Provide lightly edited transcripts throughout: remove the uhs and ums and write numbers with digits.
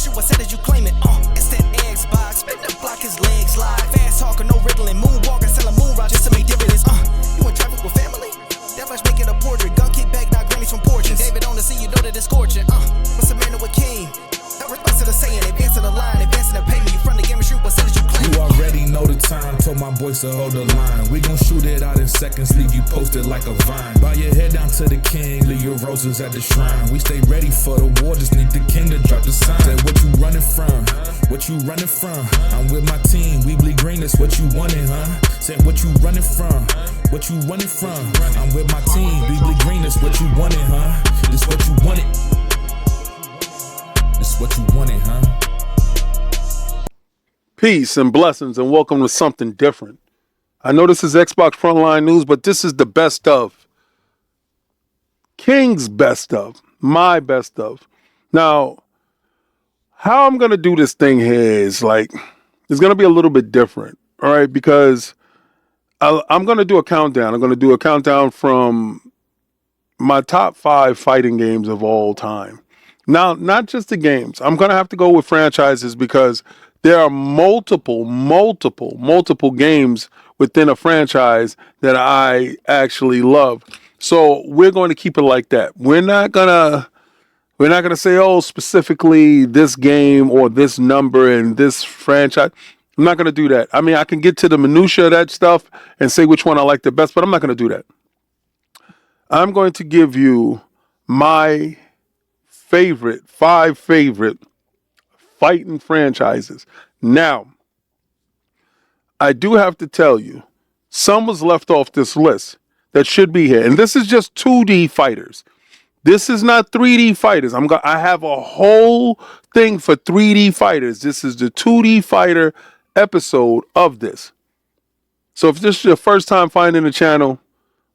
shoot, I said that you claim it. Instant Xbox, spin the block, his legs slide. Fast talker, no riddling, moonwalker, selling moon rock just to make dividends. You in traffic with family? That much making a portrait. Gun kick back, not grannies from porches. David on the scene, you know that it's scorching. What's a man with king? No response to the saying, advancing the line, advancing the payment. You front the game and shoot, what said that you claim? You already know the time, told my boys to hold the line. We gon' shoot it out in seconds, leave you posted like a vine. Bow your head down to the king, leave your roses at the shrine. We stay ready for the war, just need the king to drop the sign. Say what you running from, what you running from? I'm with my team, we bleed green, that's what you wanted, huh? Say what you running from, what you running from? I'm with my team, we bleed green, that's what you wanted, huh? This what you wanted. This what you wanted, huh? Peace and blessings and welcome to something different. I know this is Xbox Frontline News, but this is the best of. King's best of. My best of. Now, how I'm going to do this thing here is it's going to be a little bit different. All right, because I'm going to do a countdown. I'm going to do a countdown from my top 5 fighting games of all time. Now, not just the games. I'm going to have to go with franchises because there are multiple games within a franchise that I actually love. So we're going to keep it like that. We're not gonna say, oh, specifically this game or this number and this franchise. I'm not gonna do that. I mean, I can get to the minutia of that stuff and say which one I like the best, but I'm not gonna do that. I'm going to give you my 5 favorite fighting franchises. Now, I do have to tell you, some was left off this list that should be here. And this is just 2D fighters. This is not 3D fighters. I have a whole thing for 3D fighters. This is the 2D fighter episode of this. So if this is your first time finding the channel,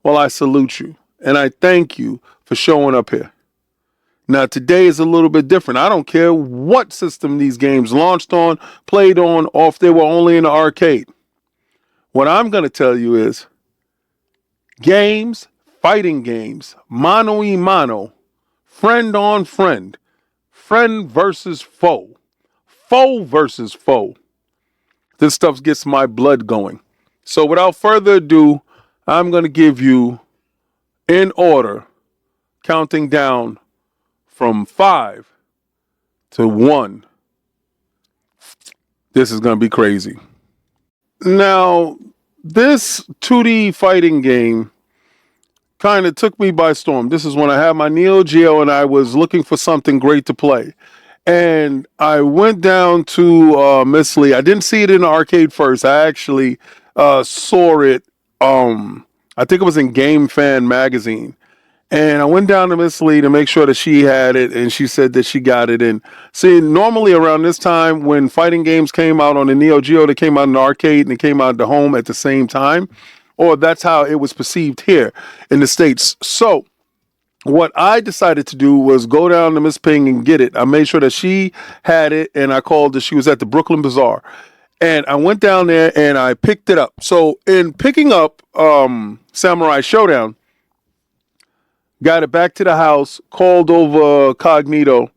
well, I salute you. And I thank you for showing up here. Now, today is a little bit different. I don't care what system these games launched on, played on, or if they were only in the arcade. What I'm going to tell you is games, fighting games, mano y mano, friend on friend, friend versus foe, foe versus foe. This stuff gets my blood going. So without further ado, I'm going to give you, in order, counting down from 5 to 1. This is going to be crazy. Now, this 2D fighting game kind of took me by storm. This is when I had my Neo Geo and I was looking for something great to play. And I went down to Miss Lee. I didn't see it in the arcade first. I actually saw it, I think it was in Game Fan magazine. And I went down to Miss Lee to make sure that she had it, and she said that she got it. And see, normally around this time when fighting games came out on the Neo Geo, they came out in the arcade and they came out the home at the same time, or that's how it was perceived here in the States. So what I decided to do was go down to Miss Ping and get it. I made sure that she had it, and I called her. She was at the Brooklyn Bazaar. And I went down there and I picked it up. So in picking up Samurai Showdown, got it back to the house, called over Cognito,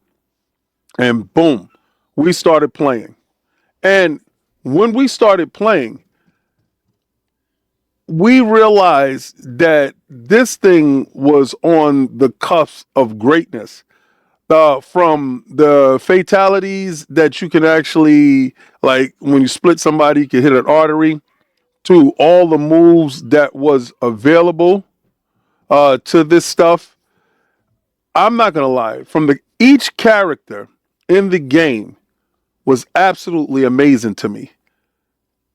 and boom, we started playing. And when we started playing, we realized that this thing was on the cusp of greatness. From the fatalities that you can actually, like when you split somebody, you can hit an artery, to all the moves that was available to this stuff. I'm not gonna lie, each character in the game was absolutely amazing to me.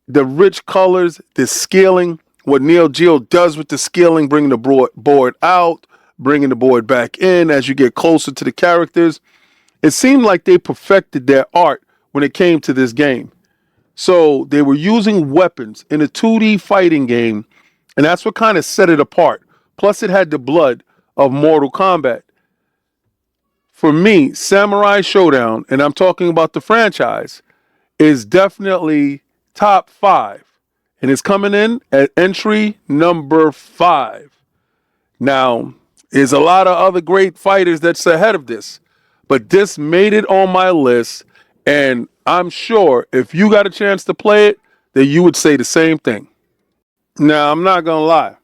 The rich colors, the scaling, what Neo Geo does with the scaling, bringing the board out, bringing the board back in as you get closer to the characters. It seemed like they perfected their art when it came to this game. So they were using weapons in a 2D fighting game, and that's what kind of set it apart. Plus, it had the blood of Mortal Kombat. For me, Samurai Showdown, and I'm talking about the franchise, is definitely top 5. And it's coming in at entry number 5. Now, there's a lot of other great fighters that's ahead of this, but this made it on my list And I'm sure if you got a chance to play it, then you would say the same thing. Now, I'm not going to lie.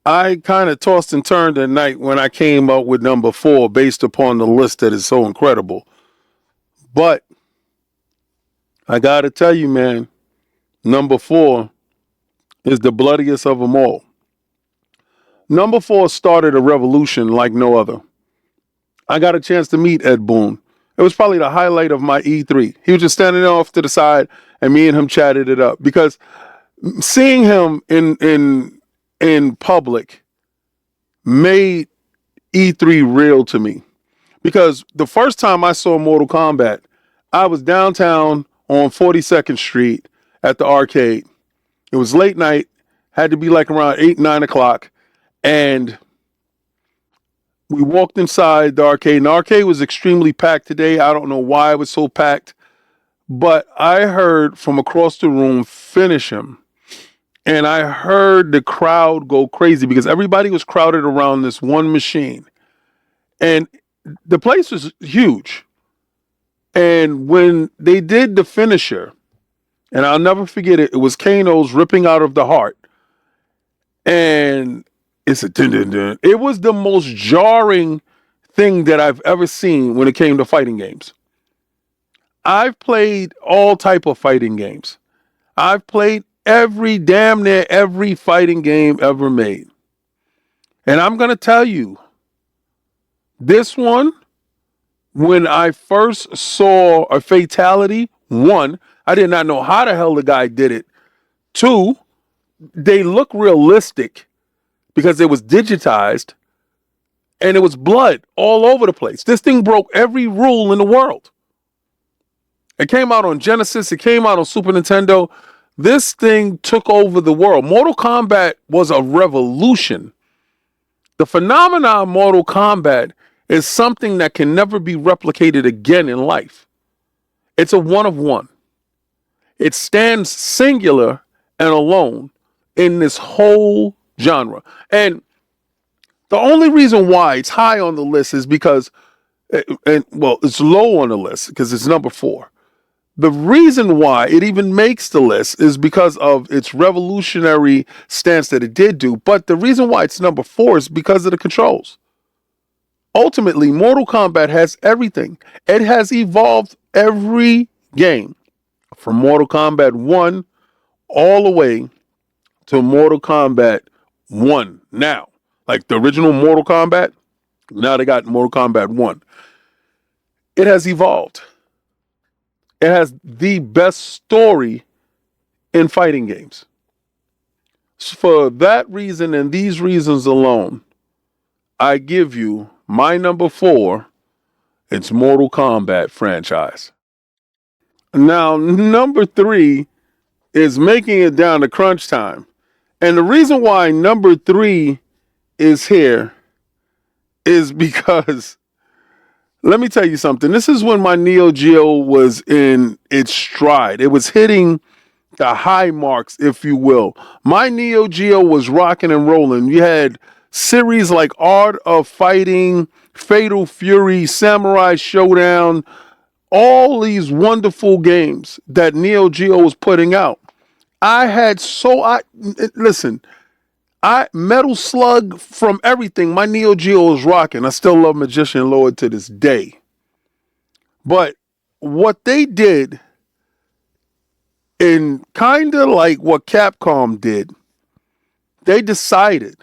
I kind of tossed and turned at night when I came up with number 4 based upon the list that is so incredible. But I got to tell you, man, number 4 is the bloodiest of them all. Number 4 started a revolution like no other. I got a chance to meet Ed Boon. It was probably the highlight of my E3. He was just standing there off to the side, and me and him chatted it up because seeing him in public made E3 real to me. Because the first time I saw Mortal Kombat, I was downtown on 42nd Street at the arcade. It was late night, had to be like around 8, 9 o'clock, and we walked inside the arcade, and the arcade was extremely packed today. I don't know why it was so packed, but I heard from across the room, "Finish him." And I heard the crowd go crazy because everybody was crowded around this one machine. And the place was huge. And when they did the finisher, and I'll never forget it, it was Kano's ripping out of the heart. And it's a dun dun dun. It was the most jarring thing that I've ever seen when it came to fighting games. I've played all type of fighting games. I've played damn near every fighting game ever made. And I'm going to tell you, this one, when I first saw a fatality, 1, I did not know how the hell the guy did it. 2, they look realistic because it was digitized and it was blood all over the place. This thing broke every rule in the world. It came out on Genesis. It came out on Super Nintendo. This thing took over the world. Mortal Kombat was a revolution. The phenomenon of Mortal Kombat is something that can never be replicated again in life. It's a one of one. It stands singular and alone in this whole genre. And the only reason why it's high on the list is because, it's low on the list because it's number 4. The reason why it even makes the list is because of its revolutionary stance that it did do. But the reason why it's number 4 is because of the controls. Ultimately, Mortal Kombat has everything. It has evolved every game from Mortal Kombat 1 all the way to Mortal Kombat 1 now. Like the original Mortal Kombat, now they got Mortal Kombat 1. It has evolved. It has the best story in fighting games. For that reason and these reasons alone, I give you my number 4. It's Mortal Kombat franchise. Now, number 3 is making it down to crunch time. And the reason why number 3 is here is because, let me tell you something. This is when my Neo Geo was in its stride. It was hitting the high marks, if you will. My Neo Geo was rocking and rolling. You had series like Art of Fighting, Fatal Fury, Samurai Showdown, all these wonderful games that Neo Geo was putting out. Metal Slug, from everything. My Neo Geo is rocking. I still love Magician Lord to this day. But what they did, in kind of like what Capcom did, they decided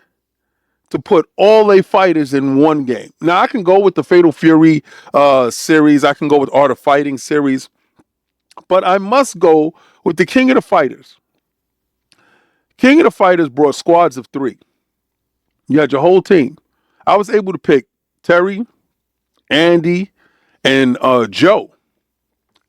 to put all their fighters in one game. Now, I can go with the Fatal Fury series. I can go with Art of Fighting series. But I must go with the King of the Fighters. King of the Fighters brought squads of 3. You had your whole team. I was able to pick Terry, Andy, and Joe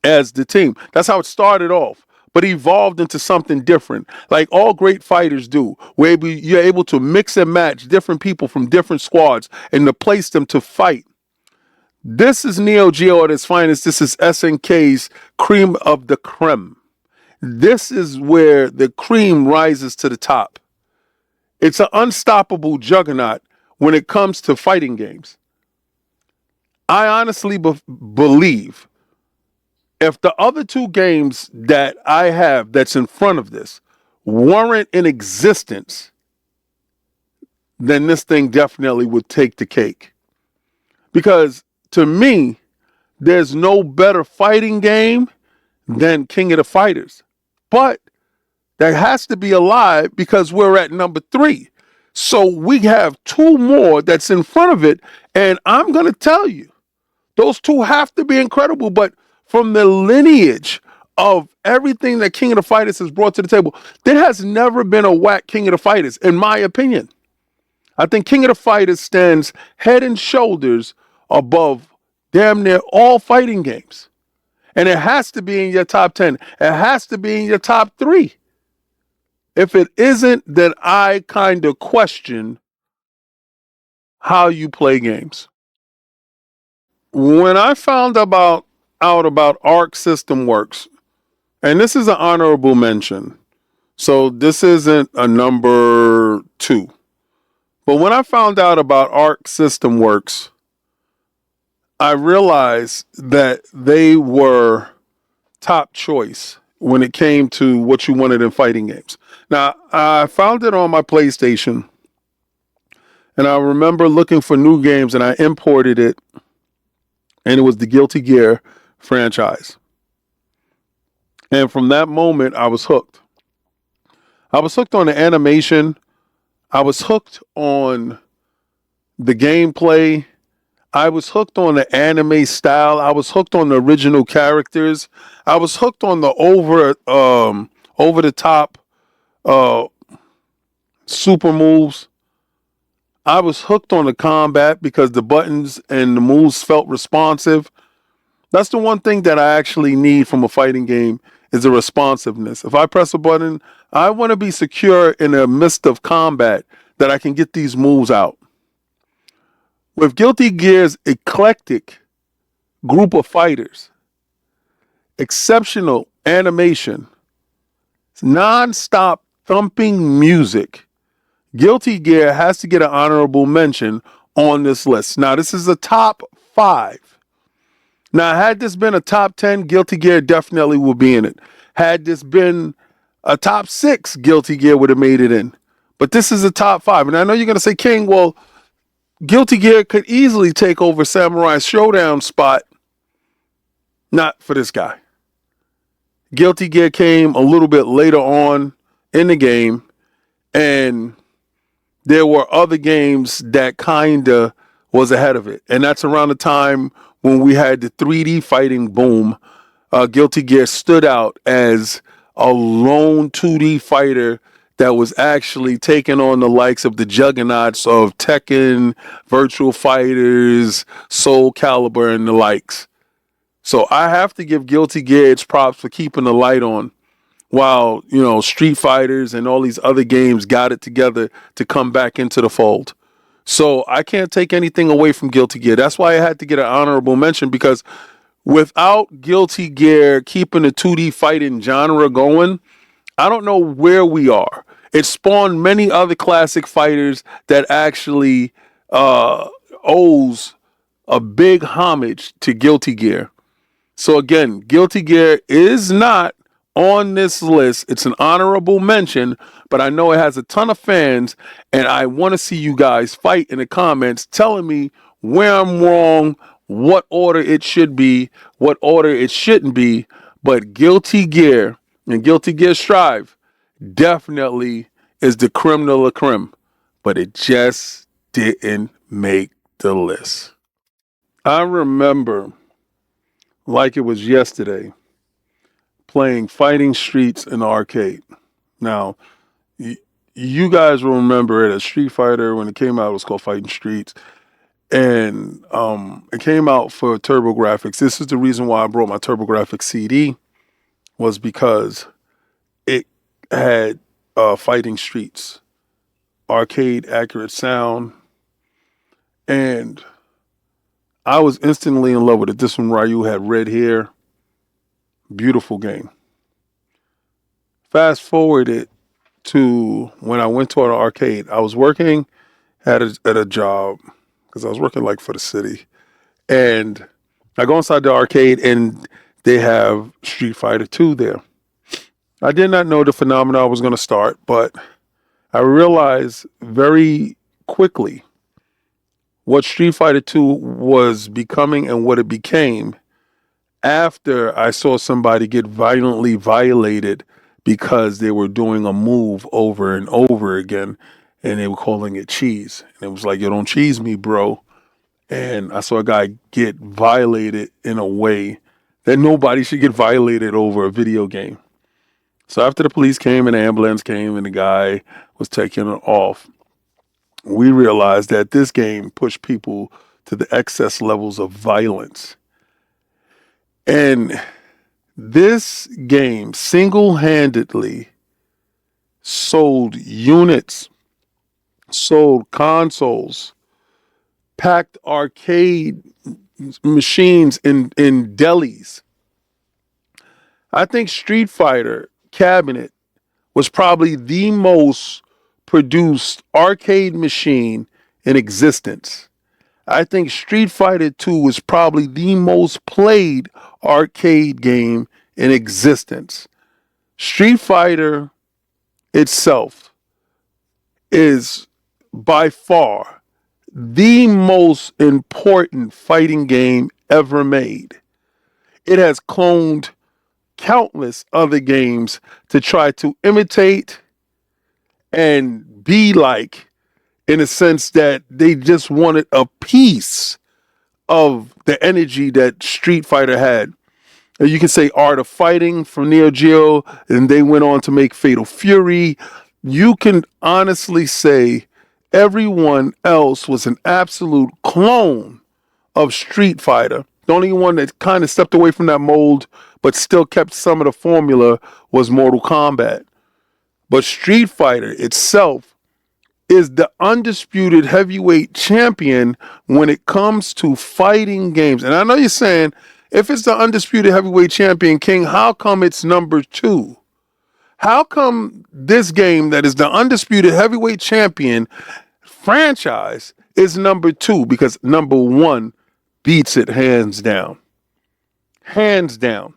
as the team. That's how it started off, but evolved into something different, like all great fighters do, where you're able to mix and match different people from different squads and to place them to fight. This is Neo Geo at its finest. This is SNK's cream of the creme. This is where the cream rises to the top. It's an unstoppable juggernaut when it comes to fighting games. I honestly believe if the other two games that I have that's in front of this weren't in existence, then this thing definitely would take the cake. Because to me, there's no better fighting game than King of the Fighters. But that has to be a lie because we're at number 3. So we have 2 more that's in front of it. And I'm going to tell you, those 2 have to be incredible. But from the lineage of everything that King of the Fighters has brought to the table, there has never been a whack King of the Fighters, in my opinion. I think King of the Fighters stands head and shoulders above damn near all fighting games. And it has to be in your top 10. It has to be in your top 3. If it isn't, then I kind of question how you play games. When I found out about Arc System Works, and this is an honorable mention, so this isn't a number 2. But when I found out about Arc System Works, I realized that they were top choice when it came to what you wanted in fighting games. Now, I found it on my PlayStation, and I remember looking for new games, and I imported it, and it was the Guilty Gear franchise. And from that moment, I was hooked. I was hooked on the animation. I was hooked on the gameplay. I was hooked on the anime style. I was hooked on the original characters. I was hooked on the over the top super moves. I was hooked on the combat because the buttons and the moves felt responsive. That's the one thing that I actually need from a fighting game is the responsiveness. If I press a button, I want to be secure in the midst of combat that I can get these moves out. With Guilty Gear's eclectic group of fighters, exceptional animation, non-stop thumping music, Guilty Gear has to get an honorable mention on this list. Now, this is a top 5. Now, had this been a top 10, Guilty Gear definitely would be in it. Had this been a top 6, Guilty Gear would have made it in. But this is a top 5. And I know you're going to say, King, well, Guilty Gear could easily take over Samurai's Showdown spot. Not for this guy. Guilty Gear came a little bit later on in the game, and there were other games that kind of was ahead of it. And that's around the time when we had the 3D fighting boom. Guilty Gear stood out as a lone 2D fighter that was actually taking on the likes of the juggernauts of Tekken, Virtual Fighters, Soul Calibur, and the likes. So I have to give Guilty Gear its props for keeping the light on while, Street Fighters and all these other games got it together to come back into the fold. So I can't take anything away from Guilty Gear. That's why I had to get an honorable mention, because without Guilty Gear keeping the 2D fighting genre going, I don't know where we are. It spawned many other classic fighters that actually owes a big homage to Guilty Gear. So again, Guilty Gear is not on this list. It's an honorable mention, but I know it has a ton of fans, and I want to see you guys fight in the comments telling me where I'm wrong, what order it should be, what order it shouldn't be. But Guilty Gear and Guilty Gear Strive definitely is the creme de la creme, but it just didn't make the list. I remember, like it was yesterday, playing Fighting Streets in the arcade. Now, you guys will remember it as Street Fighter. When it came out, it was called Fighting Streets. And it came out for TurboGrafx. This is the reason why I brought my TurboGrafx CD, was because it had Fighting Streets, arcade accurate sound, and I was instantly in love with it. This one, Ryu had red hair. Beautiful game. Fast forward it to when I went to an arcade. I was working at a job, because I was working like for the city, And I go inside the arcade and they have Street Fighter 2 there. I did not know the phenomenon was going to start, but I realized very quickly what Street Fighter 2 was becoming and what it became after I saw somebody get violently violated because they were doing a move over and over again and they were calling it cheese. And it was like, yo, don't cheese me, bro. And I saw a guy get violated in a way that nobody should get violated over a video game. So after the police came and the ambulance came and the guy was taken off, we realized that this game pushed people to the excess levels of violence. And this game single-handedly sold units, sold consoles, packed arcade machines in delis. I think Street Fighter cabinet was probably the most produced arcade machine in existence. I think Street Fighter 2 was probably the most played arcade game in existence. Street Fighter itself is by far the most important fighting game ever made. It has cloned countless other games to try to imitate and be like, in a sense that they just wanted a piece of the energy that Street Fighter had. You can say Art of Fighting from Neo Geo, and they went on to make Fatal Fury. You can honestly say everyone else was an absolute clone of Street Fighter. The only one that kind of stepped away from that mold but still kept some of the formula was Mortal Kombat. But Street Fighter itself is the undisputed heavyweight champion when it comes to fighting games. And I know you're saying, if it's the undisputed heavyweight champion, King, how come it's number 2? How come this game that is the undisputed heavyweight champion franchise is number 2? Because number 1 beats it hands down. Hands down.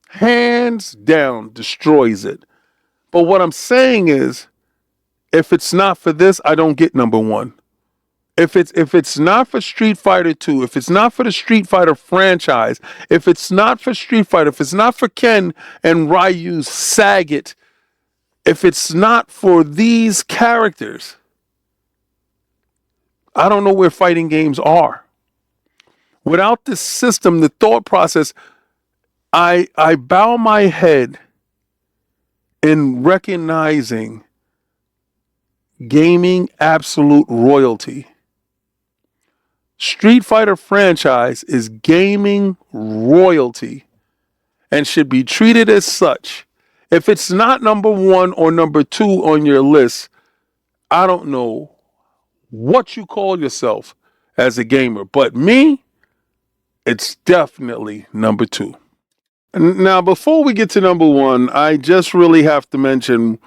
Hands down destroys it. But what I'm saying is, if it's not for this, I don't get number 1. If it's not for Street Fighter 2, if it's not for the Street Fighter franchise, if it's not for Street Fighter, if it's not for Ken and Ryu's Sagat, if it's not for these characters, I don't know where fighting games are. Without this system, the thought process, I bow my head in recognizing gaming absolute royalty. Street Fighter franchise is gaming royalty and should be treated as such. If it's not number 1 or number 2 on your list, I don't know what you call yourself as a gamer. But me, it's definitely number 2. Now, before we get to number 1, I just really have to mention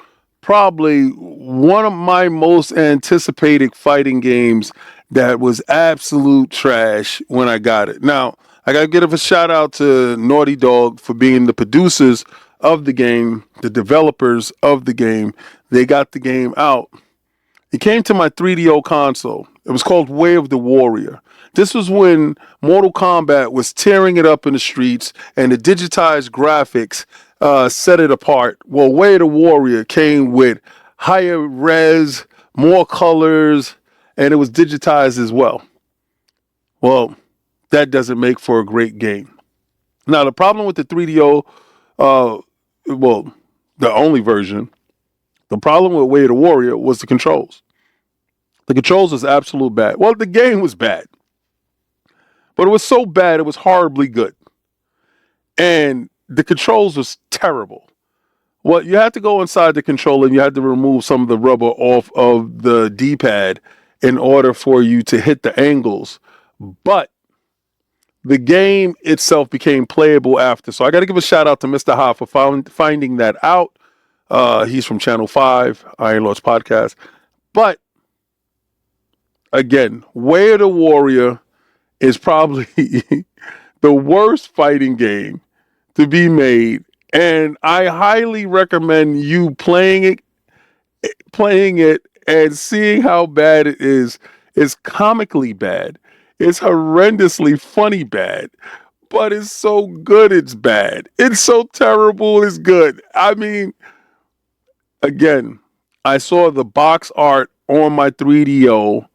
probably one of my most anticipated fighting games that was absolute trash when I got it. Now, I got to give a shout out to Naughty Dog for being the producers of the game, the developers of the game. They got the game out. It came to my 3DO console. It was called Way of the Warrior. This was when Mortal Kombat was tearing it up in the streets and the digitized graphics set it apart. Well, Way of the Warrior came with higher res, more colors, and it was digitized as well. Well, that doesn't make for a great game. Now, the problem with the 3DO, the only version, the problem with Way of the Warrior was the controls. The controls was absolute bad. Well, the game was bad. But it was so bad, it was horribly good. And the controls was terrible. Well, you had to go inside the controller and you had to remove some of the rubber off of the D-pad in order for you to hit the angles. But the game itself became playable after. So I got to give a shout out to Mr. Ha for finding that out. He's from Channel 5, Iron Lords Podcast. But again, Way of the Warrior is probably the worst fighting game to be made. And I highly recommend you playing it and seeing how bad it is. It's comically bad. It's horrendously funny bad. But it's so good it's bad. It's so terrible it's good. I mean, again, I saw the box art on my 3DO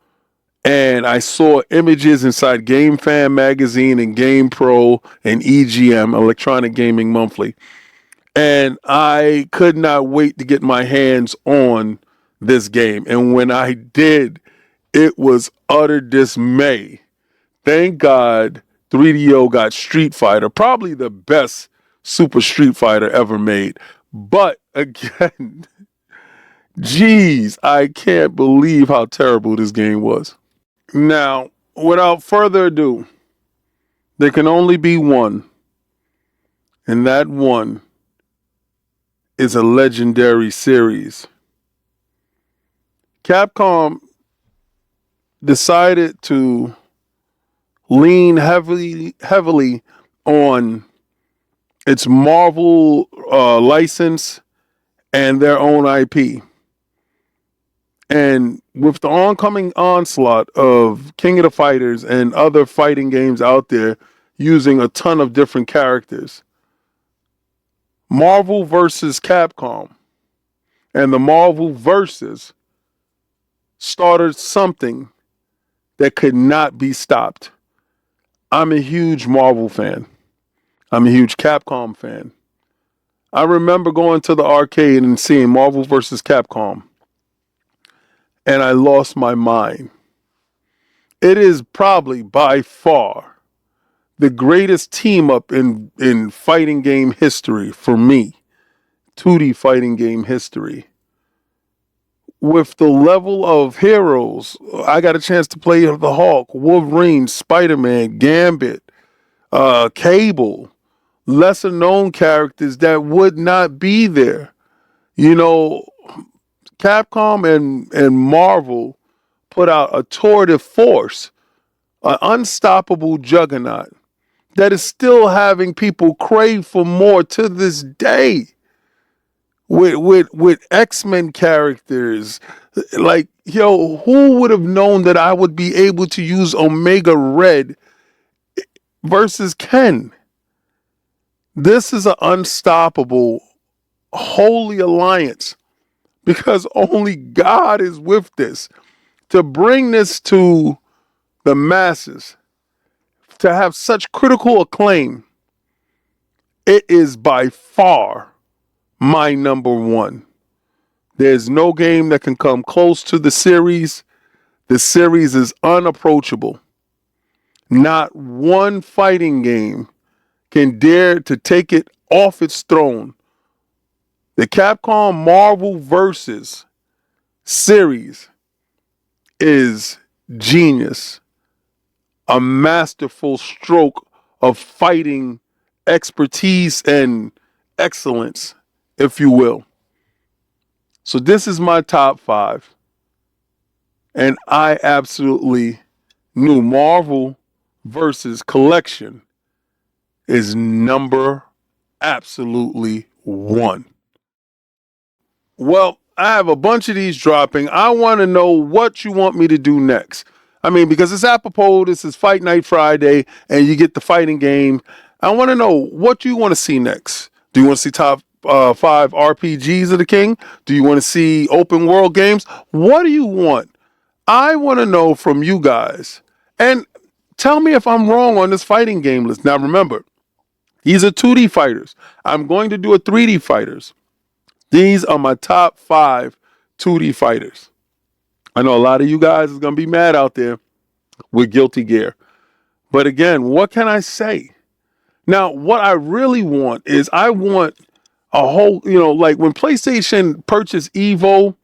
and I saw images inside Game Fan magazine and Game Pro and EGM, Electronic Gaming Monthly. And I could not wait to get my hands on this game. And when I did, it was utter dismay. Thank God 3DO got Street Fighter, probably the best Super Street Fighter ever made. But again, geez, I can't believe how terrible this game was. Now, without further ado, there can only be one, and that one is a legendary series. Capcom decided to lean heavily on its Marvel license and their own IP. And with the oncoming onslaught of King of the Fighters and other fighting games out there using a ton of different characters, Marvel versus Capcom and the Marvel versus started something that could not be stopped. I'm a huge Marvel fan. I'm a huge Capcom fan. I remember going to the arcade and seeing Marvel versus Capcom, and I lost my mind. It is probably by far the greatest team up in fighting game history for me, 2D fighting game history. With the level of heroes, I got a chance to play the Hulk, Wolverine, Spider-Man, Gambit, Cable, lesser known characters that would not be there. You know, Capcom and Marvel put out a tour de force, an unstoppable juggernaut that is still having people crave for more to this day. With X-Men characters, like, who would have known that I would be able to use Omega Red versus Ken? This is an unstoppable, holy alliance because only God is with this. To bring this to the masses, to have such critical acclaim, it is by far my number one. There's no game that can come close to the series. The series is unapproachable. Not one fighting game can dare to take it off its throne. The Capcom Marvel Versus series is genius. A masterful stroke of fighting expertise and excellence, if you will. So this is my top 5. And I absolutely knew Marvel versus Collection is number absolutely 1. Well, I have a bunch of these dropping. I want to know what you want me to do next. I mean, because it's apropos, this is Fight Night Friday, and you get the fighting game. I want to know what you want to see next. Do you want to see top 5 RPGs of the King? Do you want to see open world games? What do you want? I want to know from you guys. And tell me if I'm wrong on this fighting game list. Now remember, these are 2D fighters. I'm going to do a 3D fighters. These are my top 5 2D fighters. I know a lot of you guys is going to be mad out there with Guilty Gear. But again, what can I say? Now, what I really want is I want a whole, like when PlayStation purchased Evo,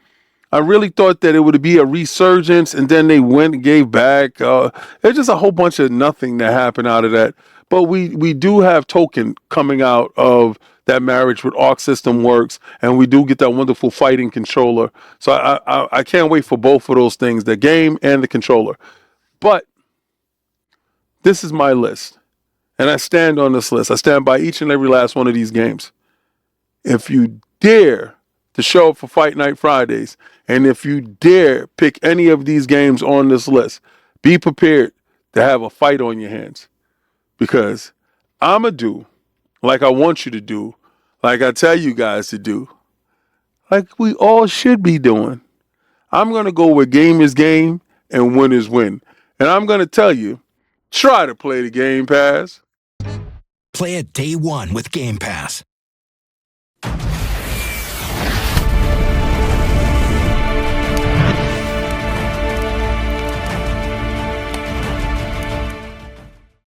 I really thought that it would be a resurgence, and then they went and gave back. There's just a whole bunch of nothing that happened out of that. But we do have Token coming out of that marriage with Arc System Works, and we do get that wonderful fighting controller. So I can't wait for both of those things, the game and the controller. But This is my list. And I stand on this list. I stand by each and every last one of these games. If you dare to show up for Fight Night Fridays, and if you dare pick any of these games on this list, be prepared to have a fight on your hands. Because I'm going to do like I want you to do, like I tell you guys to do, like we all should be doing. I'm going to go where game is game and win is win. And I'm going to tell you, try to play the Game Pass. Play it day one with Game Pass.